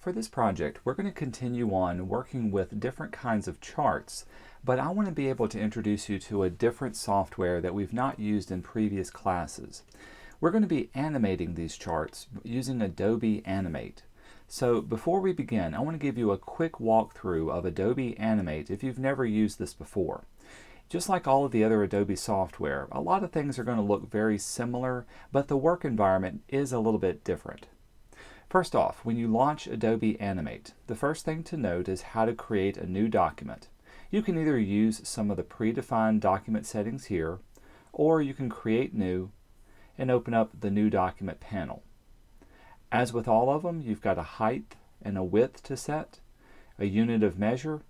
For this project, we're going to continue on working with different kinds of charts, but I want to be able to introduce you to a different software that we've not used in previous classes. We're going to be animating these charts using Adobe Animate. So before we begin, I want to give you a quick walkthrough of Adobe Animate if you've never used this before. Just like all of the other Adobe software, a lot of things are going to look very similar, but the work environment is a little bit different. First off, when you launch Adobe Animate, the first thing to note is how to create a new document. You can either use some of the predefined document settings here, or you can create new and open up the new document panel. As with all of them, you've got a height and a width to set, a unit of measure.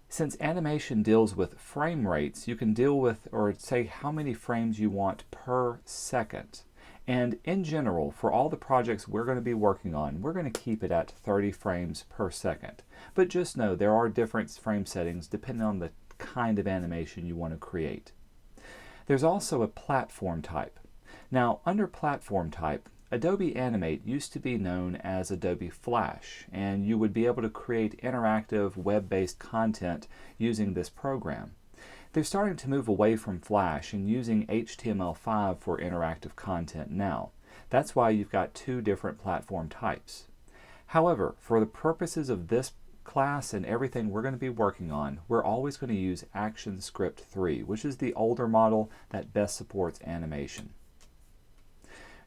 Since animation deals with frame rates, you can deal with or say how many frames you want per second. And in general, for all the projects we're going to be working on, we're going to keep it at 30 frames per second. But just know there are different frame settings depending on the kind of animation you want to create. There's also a platform type. Now, under platform type, Adobe Animate used to be known as Adobe Flash, and you would be able to create interactive web-based content using this program. They're starting to move away from Flash and using HTML5 for interactive content now. That's why you've got two different platform types. However, for the purposes of this class and everything we're going to be working on, we're always going to use ActionScript 3, which is the older model that best supports animation.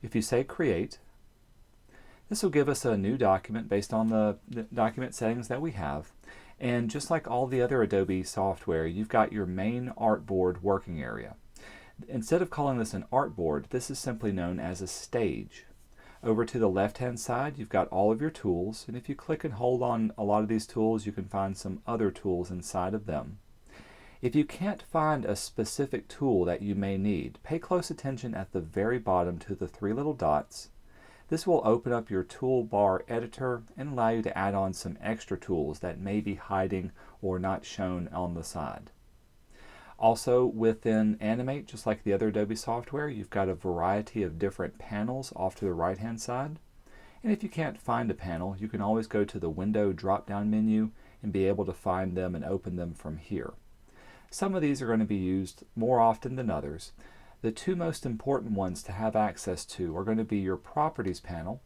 If you say Create, this will give us a new document based on the document settings that we have. And just like all the other Adobe software, you've got your main artboard working area. Instead of calling this an artboard, this is simply known as a stage. Over to the left-hand side, you've got all of your tools, and if you click and hold on a lot of these tools, you can find some other tools inside of them. If you can't find a specific tool that you may need, pay close attention at the very bottom to the three little dots. This will open up your Toolbar Editor and allow you to add on some extra tools that may be hiding or not shown on the side. Also within Animate, just like the other Adobe software, you've got a variety of different panels off to the right hand side. And if you can't find a panel, you can always go to the Window drop-down menu and be able to find them and open them from here. Some of these are going to be used more often than others. The two most important ones to have access to are going to be your Properties panel.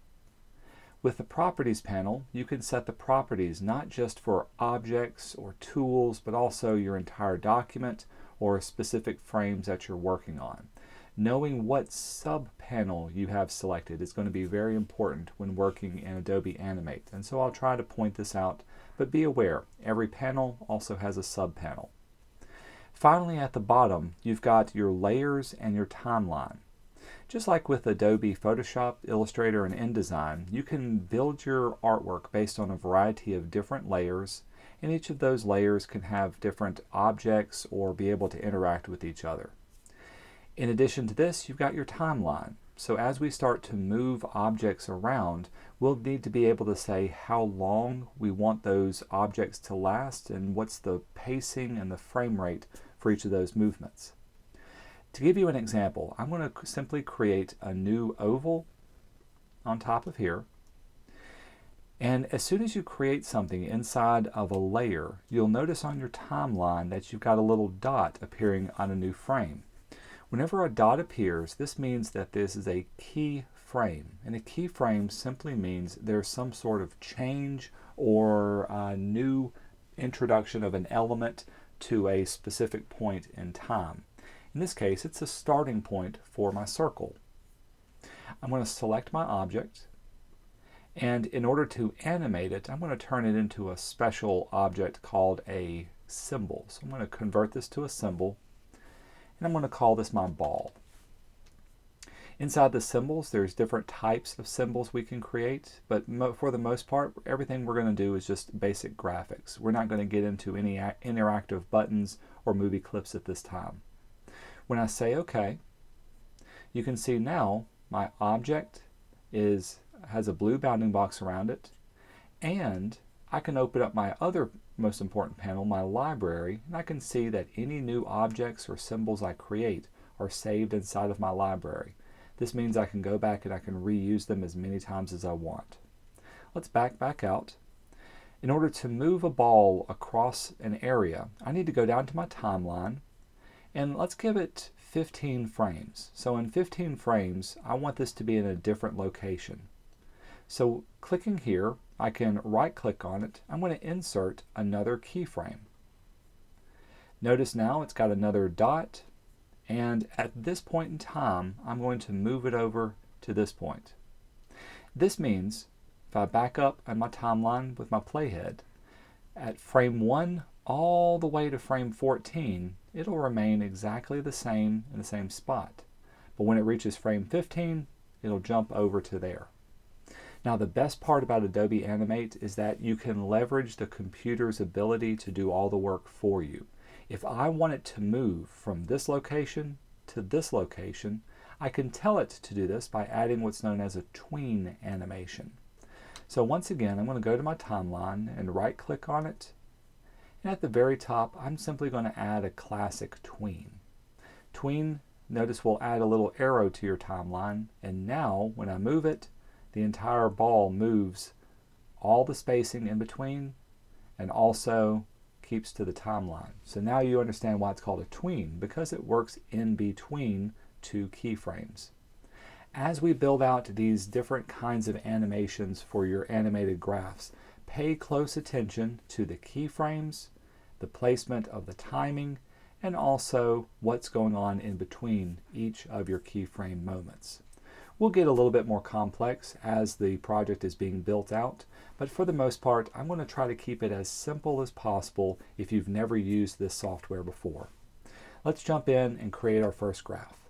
With the Properties panel, you can set the properties not just for objects or tools, but also your entire document or specific frames that you're working on. Knowing what sub-panel you have selected is going to be very important when working in Adobe Animate. And so I'll try to point this out, but be aware, every panel also has a sub-panel. Finally, at the bottom, you've got your layers and your timeline. Just like with Adobe Photoshop, Illustrator, and InDesign, you can build your artwork based on a variety of different layers, and each of those layers can have different objects or be able to interact with each other. In addition to this, you've got your timeline. So as we start to move objects around, we'll need to be able to say how long we want those objects to last and what's the pacing and the frame rate for each of those movements. To give you an example, I'm going to simply create a new oval on top of here. And as soon as you create something inside of a layer, you'll notice on your timeline that you've got a little dot appearing on a new frame. Whenever a dot appears, this means that this is a key frame. And a key frame simply means there's some sort of change or a new introduction of an element to a specific point in time. In this case, it's a starting point for my circle. I'm going to select my object, and in order to animate it, I'm going to turn it into a special object called a symbol. So I'm going to convert this to a symbol, and I'm going to call this my ball. Inside the symbols, there's different types of symbols we can create, but for the most part, everything we're going to do is just basic graphics. We're not going to get into any interactive buttons or movie clips at this time. When I say OK, you can see now my object has a blue bounding box around it, and I can open up my other most important panel, my library, and I can see that any new objects or symbols I create are saved inside of my library. This means I can go back and I can reuse them as many times as I want. Let's back out. In order to move a ball across an area, I need to go down to my timeline, and let's give it 15 frames. So in 15 frames, I want this to be in a different location. So clicking here, I can right-click on it. I'm going to insert another keyframe. Notice now it's got another dot, and at this point in time, I'm going to move it over to this point. This means if I back up on my timeline with my playhead, at frame 1 all the way to frame 14, it'll remain exactly the same in the same spot. But when it reaches frame 15, it'll jump over to there. Now the best part about Adobe Animate is that you can leverage the computer's ability to do all the work for you. If I want it to move from this location to this location, I can tell it to do this by adding what's known as a tween animation. So once again, I'm going to go to my timeline and right-click on it. And at the very top, I'm simply going to add a classic tween. Tween, notice, will add a little arrow to your timeline, and now when I move it, the entire ball moves all the spacing in between and also keeps to the timeline. So now you understand why it's called a tween, because it works in between two keyframes. As we build out these different kinds of animations for your animated graphs, pay close attention to the keyframes, the placement of the timing, and also what's going on in between each of your keyframe moments. We'll get a little bit more complex as the project is being built out, but for the most part, I'm going to try to keep it as simple as possible if you've never used this software before. Let's jump in and create our first graph.